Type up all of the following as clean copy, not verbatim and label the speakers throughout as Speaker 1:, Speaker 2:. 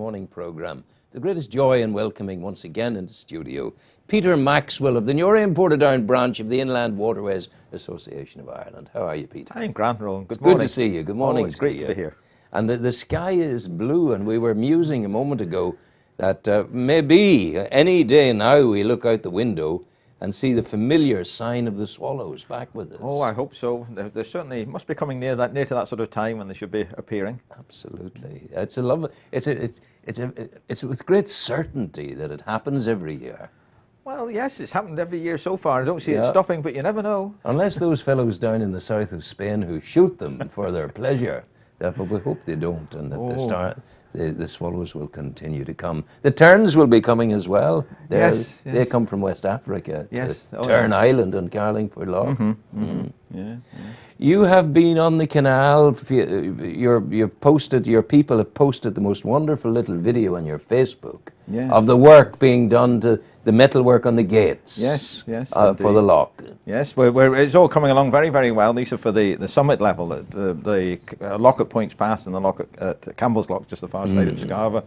Speaker 1: morning programme. The greatest joy in welcoming once again into studio Peter Maxwell of the Newry and Portadown branch of the Inland Waterways Association of Ireland. How are you, Peter?
Speaker 2: I'm Grant Rowan. Good morning.
Speaker 1: Good to see you. Good morning.
Speaker 2: It's great to be here.
Speaker 1: And the sky is blue, and we were musing a moment ago that maybe any day now we look out the window and see the familiar sign of the swallows back with us.
Speaker 2: Oh, I hope so. They certainly must be coming near to that sort of time when they should be appearing.
Speaker 1: Absolutely. It's a lovely. It's with great certainty that it happens every year.
Speaker 2: Well, yes, it's happened every year so far. I don't see it stopping, but you never know.
Speaker 1: Unless those fellows down in the south of Spain who shoot them for their pleasure. But we hope they don't, and that the swallows will continue to come. The terns will be coming as well. They come from West Africa to Tern Island and Carlingford Lough.
Speaker 2: Yeah.
Speaker 1: You have been on the canal. Your people have posted the most wonderful little video on your Facebook of the work being done to the metalwork on the gates.
Speaker 2: Yes,
Speaker 1: for the lock.
Speaker 2: Yes, it's all coming along very, very well. These are for the summit level, the lock at Points Pass and the lock at Campbell's Lock, just the far side of Scarva.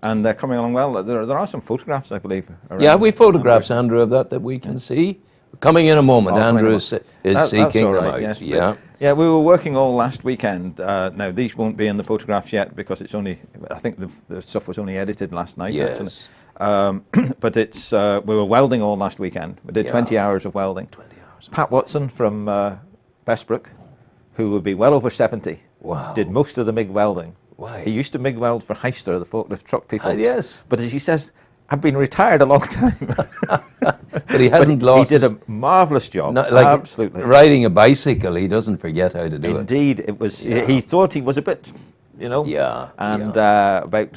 Speaker 2: And they're coming along well. There are some photographs, I believe.
Speaker 1: Yeah, we photographs, Andrew, of that we can see. Coming in a moment, Andrew is seeking them out.
Speaker 2: Yes, yeah, we were working all last weekend. Now, these won't be in the photographs yet because it's only, I think the stuff was only edited last night.
Speaker 1: Yes.
Speaker 2: But it's we were welding all last weekend. We did 20 hours of welding. 20 hours. Pat Watson from Bestbrook, who would be well over 70, did most of the MIG welding.
Speaker 1: Why?
Speaker 2: He used to MIG weld for Heister, the forklift truck people.
Speaker 1: Yes.
Speaker 2: But as he says, I've been retired a long time.
Speaker 1: But he hasn't lost.
Speaker 2: He did a marvellous job. Absolutely.
Speaker 1: Riding a bicycle, he doesn't forget how to do it.
Speaker 2: Indeed, it was. He thought he was a bit, about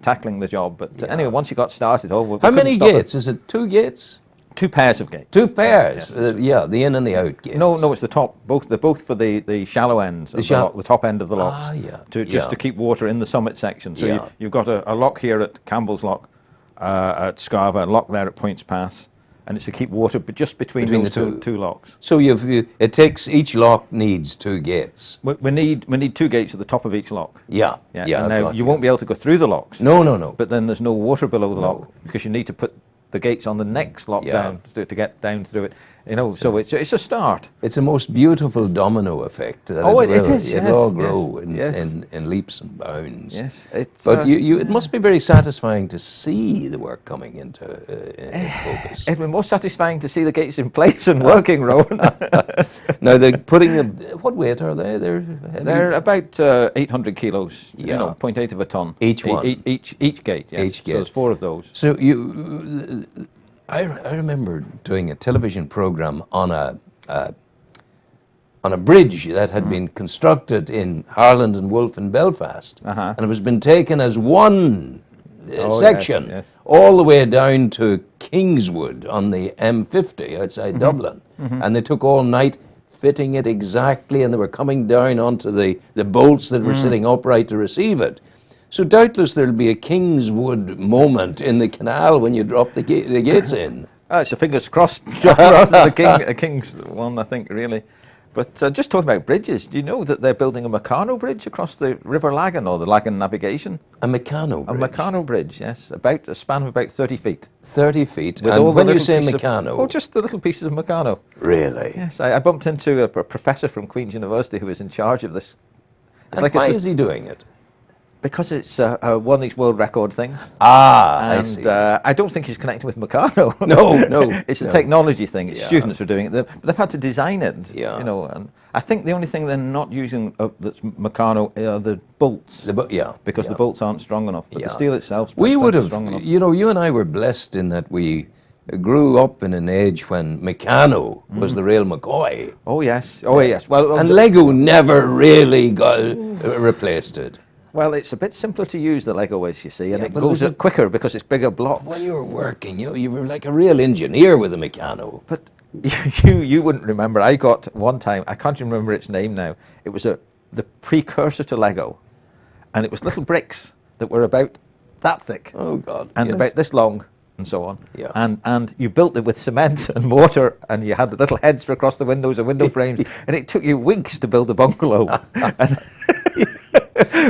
Speaker 2: tackling the job. But anyway, once he got started,
Speaker 1: how many gates? Is it 2 gates?
Speaker 2: 2 pairs of gates.
Speaker 1: 2 pairs. The in and the out gates.
Speaker 2: No, it's the top. Both for the shallow ends, the top end of the locks. Just to keep water in the summit section. So you've got a lock here at Campbell's Lock, at Scarva, a lock there at Points Pass, and it's to keep water just between those two locks.
Speaker 1: So it takes, each lock needs 2 gates.
Speaker 2: We need 2 gates at the top of each lock.
Speaker 1: Yeah.
Speaker 2: And now you won't be able to go through the locks.
Speaker 1: No.
Speaker 2: But then there's no water below the lock because you need to put the gates on the next lock down to get down through it. So it's a start.
Speaker 1: It's a most beautiful domino effect.
Speaker 2: It is.
Speaker 1: It'll all grow in leaps and bounds.
Speaker 2: Yes,
Speaker 1: but it must be very satisfying to see the work coming into focus.
Speaker 2: It was more satisfying to see the gates in place and working, Rowan.
Speaker 1: Now they're putting them. What weight are they?
Speaker 2: They're about 800 kilos. 0.8 of a ton.
Speaker 1: Each one.
Speaker 2: Each gate. Yes.
Speaker 1: Each gate.
Speaker 2: So there's 4 of those.
Speaker 1: So I remember doing a television program on a bridge that had been constructed in Harland and Wolff in Belfast, and it was been taken as one section all the way down to Kingswood on the M50 outside Dublin, and they took all night fitting it exactly, and they were coming down onto the bolts that were sitting upright to receive it. So doubtless there'll be a Kingswood moment in the canal when you drop the gates in.
Speaker 2: It's a fingers crossed job rather than a King's one, I think, really. But just talking about bridges, do you know that they're building a Meccano bridge across the River Lagan, or the Lagan Navigation?
Speaker 1: A Meccano bridge?
Speaker 2: A Meccano bridge, yes. About a span of about 30 feet.
Speaker 1: 30 feet? And when you say Meccano?
Speaker 2: Just the little pieces of Meccano.
Speaker 1: Really?
Speaker 2: Yes. I bumped into a professor from Queen's University who was in charge of this.
Speaker 1: Why is he doing it?
Speaker 2: Because it's one of these world record things.
Speaker 1: I see.
Speaker 2: I don't think he's connected with Meccano.
Speaker 1: No.
Speaker 2: It's a technology thing. It's students who are doing it. They've had to design it. And I think the only thing they're not using that's Meccano are the bolts. Because the bolts aren't strong enough. But the steel itself is strong enough.
Speaker 1: You and I were blessed in that we grew up in an age when Meccano was the real McCoy.
Speaker 2: Oh yes. Well,
Speaker 1: and Lego never really replaced it.
Speaker 2: Well, it's a bit simpler to use, the Lego is, you see, and it goes quicker because it's bigger blocks.
Speaker 1: When you were working, you were like a real engineer with a Meccano.
Speaker 2: But you wouldn't remember. I got one time, I can't remember its name now. It was the precursor to Lego, and it was little bricks that were about that thick.
Speaker 1: Oh God!
Speaker 2: And about this long, and so on.
Speaker 1: Yeah.
Speaker 2: And you built it with cement and mortar, and you had the little heads for across the windows and window frames, and it took you weeks to build a bungalow.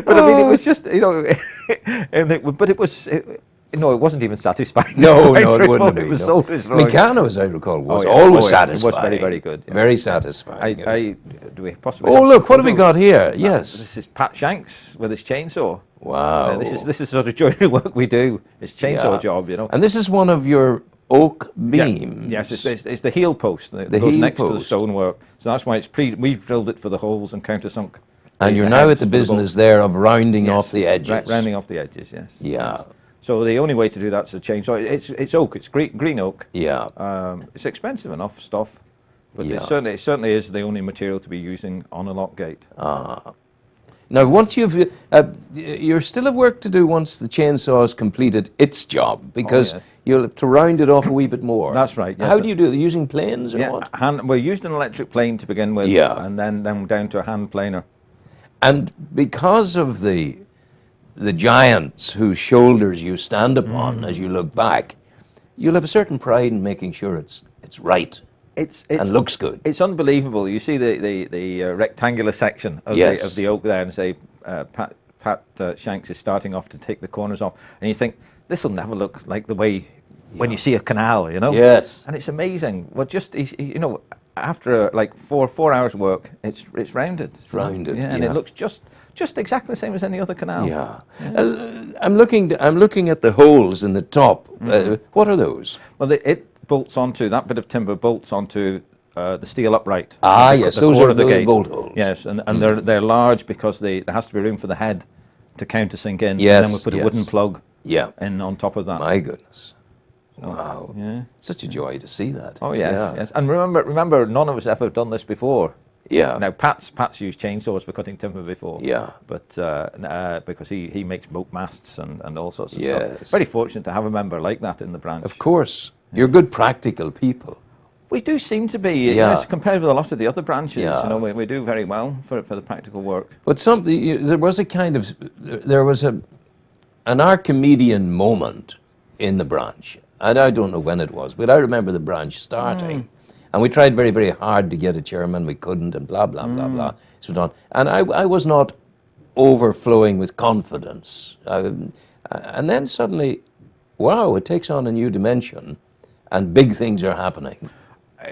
Speaker 2: But I mean, it was just, But it was. No, it wasn't even satisfying.
Speaker 1: No, it wouldn't be.
Speaker 2: It was
Speaker 1: no.
Speaker 2: so destroying.
Speaker 1: Meccano, as I recall, was always satisfying.
Speaker 2: It was very, very good. Yeah.
Speaker 1: Very satisfying.
Speaker 2: Do we possibly?
Speaker 1: Oh, look, what have we got here? Yes.
Speaker 2: This is Pat Shanks with his chainsaw.
Speaker 1: Wow.
Speaker 2: This is sort of joinery work we do. It's chainsaw job, you know.
Speaker 1: And this is one of your oak beams.
Speaker 2: Yeah. Yes, it's the heel post that goes next to the stonework. So that's why we've drilled it for the holes and countersunk.
Speaker 1: And you're now at the business there of rounding off the edges.
Speaker 2: Rounding off the edges, yes.
Speaker 1: Yeah.
Speaker 2: Yes. So the only way to do that's a chainsaw. It's oak. It's green oak.
Speaker 1: Yeah.
Speaker 2: It's expensive enough stuff, but it certainly is the only material to be using on a lock gate.
Speaker 1: Now, once you're still have work to do once the chainsaw has completed its job, because you'll have to round it off a wee bit more.
Speaker 2: That's right. Yes,
Speaker 1: How do you do it? Using planes or what?
Speaker 2: We used an electric plane to begin with, and then down to a hand planer.
Speaker 1: And because of the giants whose shoulders you stand upon as you look back, you'll have a certain pride in making sure it's right. And looks good.
Speaker 2: It's unbelievable. You see the rectangular section of the oak there, and say Pat Shanks is starting off to take the corners off, and you think this will never look like the way when you see a canal, you know.
Speaker 1: Yes.
Speaker 2: And it's amazing. Well, just after like four hours work, it's rounded.
Speaker 1: It's rounded.
Speaker 2: Yeah, and it looks just exactly the same as any other canal.
Speaker 1: Yeah. I'm looking at the holes in the top. What are those?
Speaker 2: Well, it bolts onto that bit of timber bolts onto the steel upright.
Speaker 1: Yes, those are the bolt holes.
Speaker 2: Yes, and they're large because there has to be room for the head to countersink in.
Speaker 1: Yes,
Speaker 2: and then we put a wooden plug in on top of that.
Speaker 1: My goodness. Wow. Yeah. Such a joy to see that.
Speaker 2: Oh yes, yes. And remember, none of us ever done this before.
Speaker 1: Yeah.
Speaker 2: Now Pat's used chainsaws for cutting timber before.
Speaker 1: Yeah.
Speaker 2: But because he makes boat masts and all sorts of
Speaker 1: yes.
Speaker 2: stuff. Very fortunate to have a member like that in the branch.
Speaker 1: Of course. You're good practical people.
Speaker 2: We do seem to be, yes, compared with a lot of the other branches.
Speaker 1: Yeah.
Speaker 2: You know, we do very well for the practical work.
Speaker 1: But there was an Archimedean moment in the branch, and I don't know when it was, but I remember the branch starting, and we tried very, very hard to get a chairman. We couldn't, and blah blah blah blah. So on, and I was not overflowing with confidence, and then suddenly, wow! It takes on a new dimension, and big things are happening.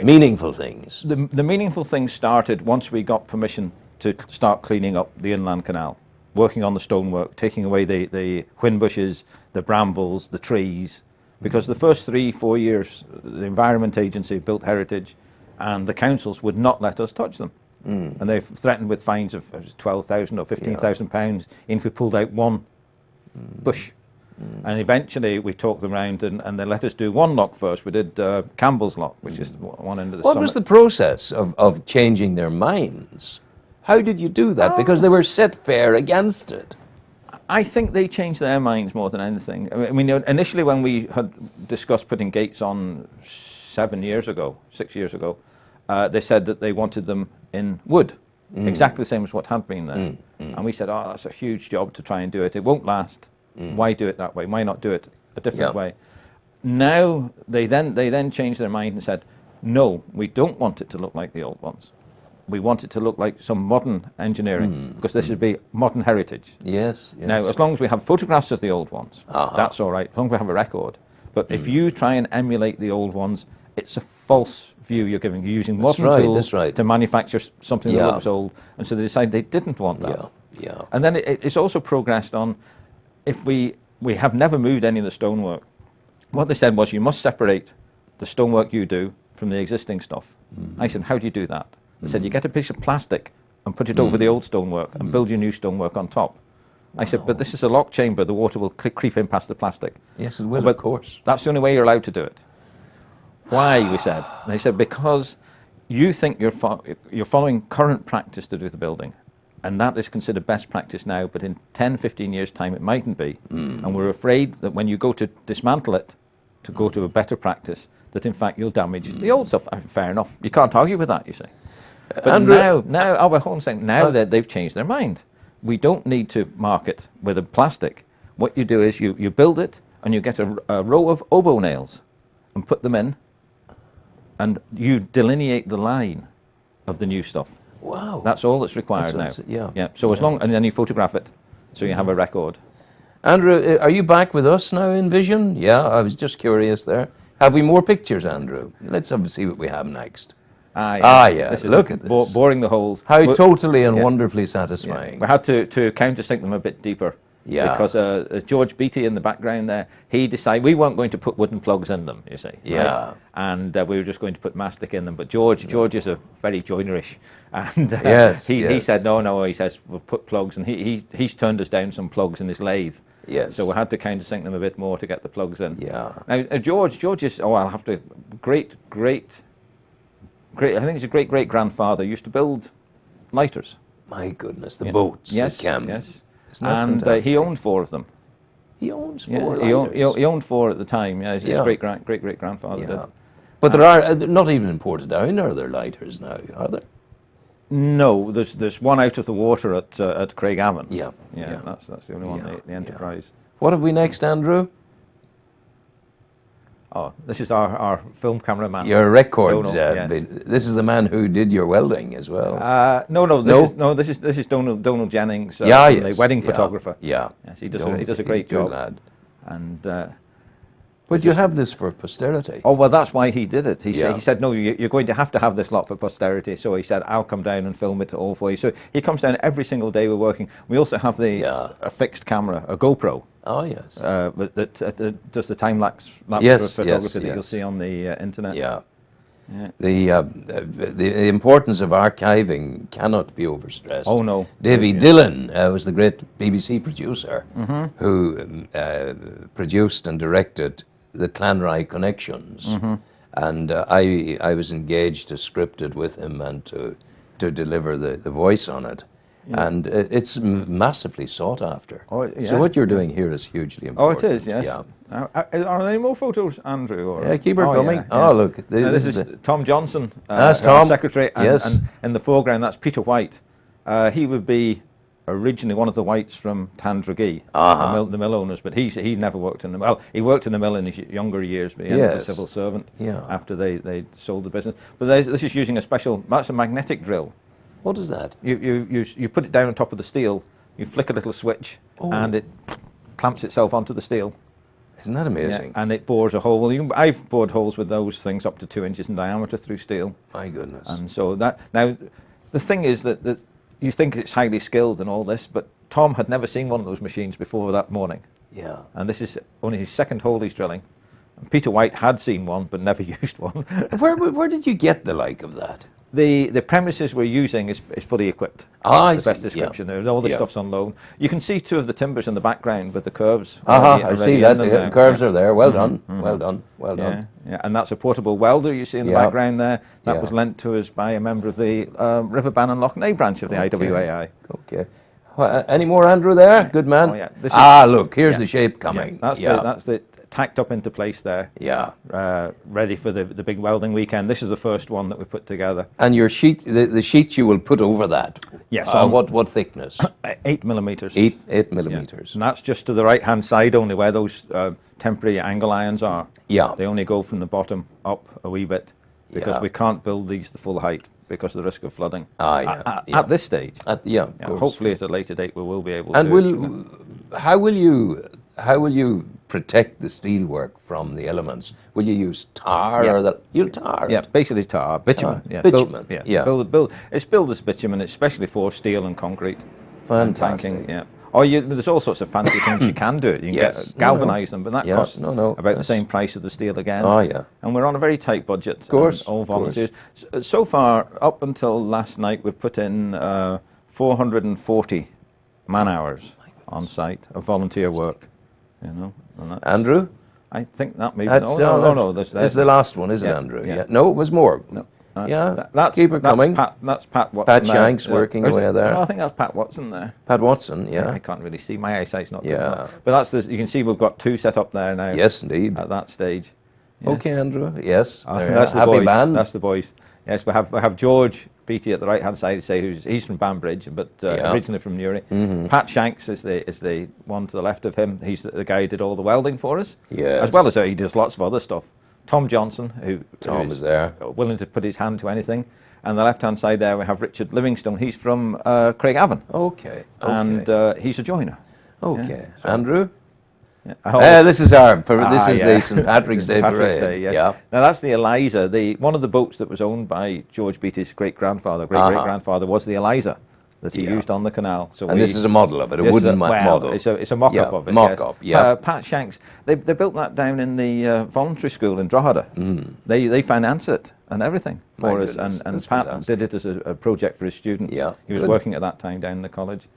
Speaker 1: Meaningful things.
Speaker 2: The meaningful things started once we got permission to start cleaning up the inland canal, working on the stonework, taking away the whin bushes, the brambles, the trees, because the first 3-4 years the Environment Agency, Built Heritage, and the councils would not let us touch them. And they threatened with fines of 12,000 or 15,000 pounds if we pulled out one bush. And eventually we talked them around and they let us do one lock first. We did Campbell's Lock, which is one end of the summit.
Speaker 1: What was the process of changing their minds? How did you do that? Because they were set fair against it.
Speaker 2: I think they changed their minds more than anything. I mean, initially when we had discussed putting gates on 6 years ago, they said that they wanted them in wood, exactly the same as what had been there. And we said, that's a huge job to try and do it. It won't last. Why do it that way? Why not do it a different way? Now they then changed their mind and said, no, we don't want it to look like the old ones. We want it to look like some modern engineering because this would be modern heritage.
Speaker 1: Yes.
Speaker 2: Now, as long as we have photographs of the old ones, that's all right. As long as we have a record. But if you try and emulate the old ones, it's a false view you're giving. You're using modern tools to manufacture something that looks old, and so they decided they didn't want that. And then it's also progressed on. If we have never moved any of the stonework, what they said was you must separate the stonework you do from the existing stuff. I said, how do you do that? They said, you get a piece of plastic and put it over the old stonework and build your new stonework on top. I said, but this is a lock chamber, the water will creep in past the plastic.
Speaker 1: Yes, it will,
Speaker 2: but
Speaker 1: of course.
Speaker 2: That's the only way you're allowed to do it. Why, we said. And they said, because you think you're following current practice to do the building. And that is considered best practice now, but in 10, 15 years' time it mightn't be. And we're afraid that when you go to dismantle it, to go to a better practice, that in fact you'll damage the old stuff. Fair enough. You can't argue with that, you see. But now Albert Hone's saying, now that they've changed their mind, we don't need to mark it with a plastic. What you do is you build it and you get a row of oboe nails and put them in, and you delineate the line of the new stuff.
Speaker 1: Wow.
Speaker 2: That's all that's required now. So as long, and then you photograph it, so you have a record.
Speaker 1: Andrew, are you back with us now in Vision? Yeah, I was just curious there. Have we more pictures, Andrew? Let's see what we have next. Yeah. Look at this.
Speaker 2: Boring the holes.
Speaker 1: How totally and wonderfully satisfying.
Speaker 2: Yeah. We had to countersink them a bit deeper.
Speaker 1: Yeah.
Speaker 2: Because George Beattie in the background there, he decided we weren't going to put wooden plugs in them, you see.
Speaker 1: Yeah.
Speaker 2: Right? And we were just going to put mastic in them. But George is a very joinerish. And he said, no, he says, we'll put plugs. And he's turned us down some plugs in his lathe.
Speaker 1: Yes.
Speaker 2: So we had to countersink them a bit more to get the plugs in.
Speaker 1: Yeah.
Speaker 2: Now, George is, I'll have to, great, I think he's a great-great-grandfather, used to build lighters.
Speaker 1: My goodness, the boats.
Speaker 2: Yes,
Speaker 1: yes.
Speaker 2: And he owned 4 of them.
Speaker 1: He owns 4
Speaker 2: lighters? He owned 4 at the time, yeah. His great-great-grandfather did.
Speaker 1: But there are, not even in Portadown are there lighters now, are there?
Speaker 2: No, there's one out of the water at Craigavon.
Speaker 1: Yeah.
Speaker 2: That's the only one, the Enterprise.
Speaker 1: Yeah. What have we next, Andrew?
Speaker 2: Oh, this is our film cameraman.
Speaker 1: Your record.
Speaker 2: Yes.
Speaker 1: This is the man who did your welding as well.
Speaker 2: This is Donald Jennings,
Speaker 1: yes.
Speaker 2: the wedding photographer.
Speaker 1: Yeah.
Speaker 2: Yes, he does a great job.
Speaker 1: Lad.
Speaker 2: And
Speaker 1: but you have this for posterity.
Speaker 2: Oh, well, that's why he did it. He said, no, you're going to have this lot for posterity. So he said, I'll come down and film it all for you. So he comes down every single day we're working. We also have a fixed camera, a GoPro.
Speaker 1: Oh, yes.
Speaker 2: That does the time-lapse photography that you'll see on the internet.
Speaker 1: Yeah. The importance of archiving cannot be overstressed.
Speaker 2: Oh, no.
Speaker 1: Davy Dillon was the great BBC producer who produced and directed the Clanrye Connections. And I was engaged to script it with him and to deliver the voice on it. Yeah. And it's massively sought after. So what you're doing here is hugely important.
Speaker 2: Oh, it is, yes. Yeah. Are there any more photos, Andrew? Or?
Speaker 1: Yeah, keep her coming. Look.
Speaker 2: This is Tom Johnson,
Speaker 1: that's Tom.
Speaker 2: Secretary. And in the foreground, that's Peter White. He would be originally one of the Whites from Tandragee, the mill owners, but he never worked in the mill. Well, he worked in the mill in his younger years, but he ended up a civil servant after they sold the business. But this is using that's a magnetic drill.
Speaker 1: What is that?
Speaker 2: You put it down on top of the steel, you flick a little switch, and it clamps itself onto the steel.
Speaker 1: Isn't that amazing?
Speaker 2: Yeah, and it bores a hole. Well, I've bored holes with those things up to 2 inches in diameter through steel.
Speaker 1: My goodness.
Speaker 2: And so now, the thing is that you think it's highly skilled and all this, but Tom had never seen one of those machines before that morning.
Speaker 1: Yeah.
Speaker 2: And this is only his 2nd hole he's drilling. And Peter White had seen one, but never used one.
Speaker 1: Where did you get the like of that?
Speaker 2: The premises we're using is fully equipped. That's the best description.
Speaker 1: Yeah.
Speaker 2: All the stuff's on loan. You can see 2 of the timbers in the background with the curves.
Speaker 1: I see that. The curves are there. Well done. Well done. Well done.
Speaker 2: Yeah, and that's a portable welder you see in the background there. That was lent to us by a member of the Riverban and Loughney branch of the IWAI.
Speaker 1: Okay. Any more, Andrew, there? Good man.
Speaker 2: Oh, yeah.
Speaker 1: Look, here's the shape coming.
Speaker 2: That's the tacked up into place there.
Speaker 1: Yeah.
Speaker 2: Ready for the big welding weekend. This is the first one that we put together.
Speaker 1: And your sheet, the sheet you will put over that.
Speaker 2: Yes.
Speaker 1: What thickness?
Speaker 2: 8 millimeters.
Speaker 1: 8 millimeters.
Speaker 2: Yeah. And that's just to the right hand side only, where those temporary angle irons are.
Speaker 1: Yeah.
Speaker 2: They only go from the bottom up a wee bit because we can't build these the full height because of the risk of flooding. At this stage.
Speaker 1: Of course.
Speaker 2: Hopefully at a later date we will be able
Speaker 1: to.
Speaker 2: And
Speaker 1: how will you protect the steelwork from the elements? Will you use tar you'll tar it?
Speaker 2: Yeah, basically tar, bitumen.
Speaker 1: Bitumen.
Speaker 2: It's built as bitumen, especially for steel and concrete.
Speaker 1: Fantastic.
Speaker 2: And tanking, there's all sorts of fancy things you can do. You can galvanise them, but that costs about the same price of the steel again. And we're on a very tight budget.
Speaker 1: Of course.
Speaker 2: All volunteers. So far, up until last night, we've put in 440 man-hours on site of volunteer work.
Speaker 1: Andrew?
Speaker 2: I think that maybe.
Speaker 1: That's the last one, isn't it, Andrew? Yeah. No, it was more. No. Keep it coming.
Speaker 2: That's Pat Watson.
Speaker 1: Pat Shanks working away there.
Speaker 2: No, I think that's Pat Watson there.
Speaker 1: Pat Watson, yeah.
Speaker 2: I can't really see. My eyesight's not good enough. But you can see we've got 2 set up there now.
Speaker 1: Yes, indeed.
Speaker 2: At that stage.
Speaker 1: Yes. Okay, Andrew. Yes.
Speaker 2: That's the boys. Band. That's the boys. Yes, we have George Beattie at the right hand side. He's from Banbridge, but originally from Newry. Pat Shanks is the one to the left of him. He's the guy who did all the welding for us.
Speaker 1: Yes.
Speaker 2: As well as he does lots of other stuff. Tom Johnson, who
Speaker 1: is there,
Speaker 2: willing to put his hand to anything. And the left hand side there we have Richard Livingstone. He's from Craigavon.
Speaker 1: Okay.
Speaker 2: And he's a joiner.
Speaker 1: Okay. Andrew?
Speaker 2: Yeah.
Speaker 1: This is the St. Patrick's Day parade.
Speaker 2: Day, yes. Yeah. Now that's the Eliza. One of the boats that was owned by George Beattie's great-grandfather, great-great-grandfather, was the Eliza that he used on the canal. So
Speaker 1: this is a model of it, a wooden model.
Speaker 2: It's a mock-up of it.
Speaker 1: Mock-up, yeah.
Speaker 2: Pat Shanks, they built that down in the voluntary school in Drogheda. They finance it and everything for us, and Pat did it as a project for his students.
Speaker 1: Yeah.
Speaker 2: He was working at that time down in the college.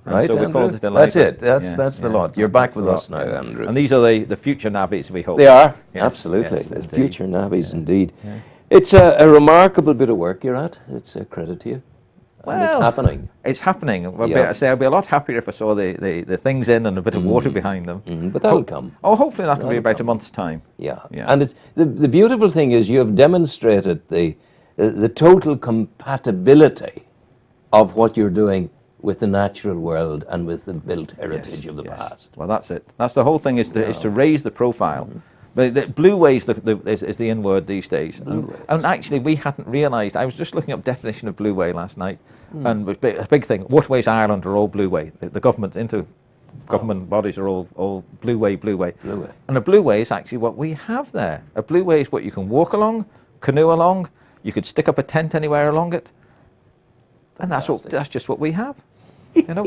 Speaker 1: Right,
Speaker 2: so we called it
Speaker 1: that's it. That's the lot. You're back with us now, Andrew.
Speaker 2: And these are the future navvies, we hope.
Speaker 1: They are, absolutely. The future navvies, indeed.
Speaker 2: Yeah.
Speaker 1: It's a remarkable bit of work you're at. It's a credit to you. And it's happening.
Speaker 2: It's happening. I'd be a lot happier if I saw the things in and a bit of water behind them.
Speaker 1: But that'll come.
Speaker 2: Oh, hopefully that'll be about a month's time.
Speaker 1: Yeah. And it's the beautiful thing is you have demonstrated the total compatibility of what you're doing with the natural world and with the built heritage of the past.
Speaker 2: Well, that's it. That's the whole thing, is to raise the profile. But the blue way is the in word these days. And actually, we hadn't realised. I was just looking up definition of blue way last night, and a big thing. Waterways Ireland are all blue way. The government government bodies are all blue way. And a blue way is actually what we have there. A blue way is what you can walk along, canoe along. You could stick up a tent anywhere along it. And that's just what we have.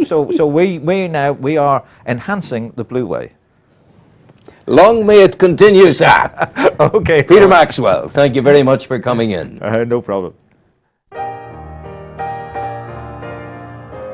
Speaker 2: So we are enhancing the blue way.
Speaker 1: Long may it continue, sir.
Speaker 2: Okay.
Speaker 1: Peter Maxwell, thank you very much for coming in.
Speaker 2: No problem.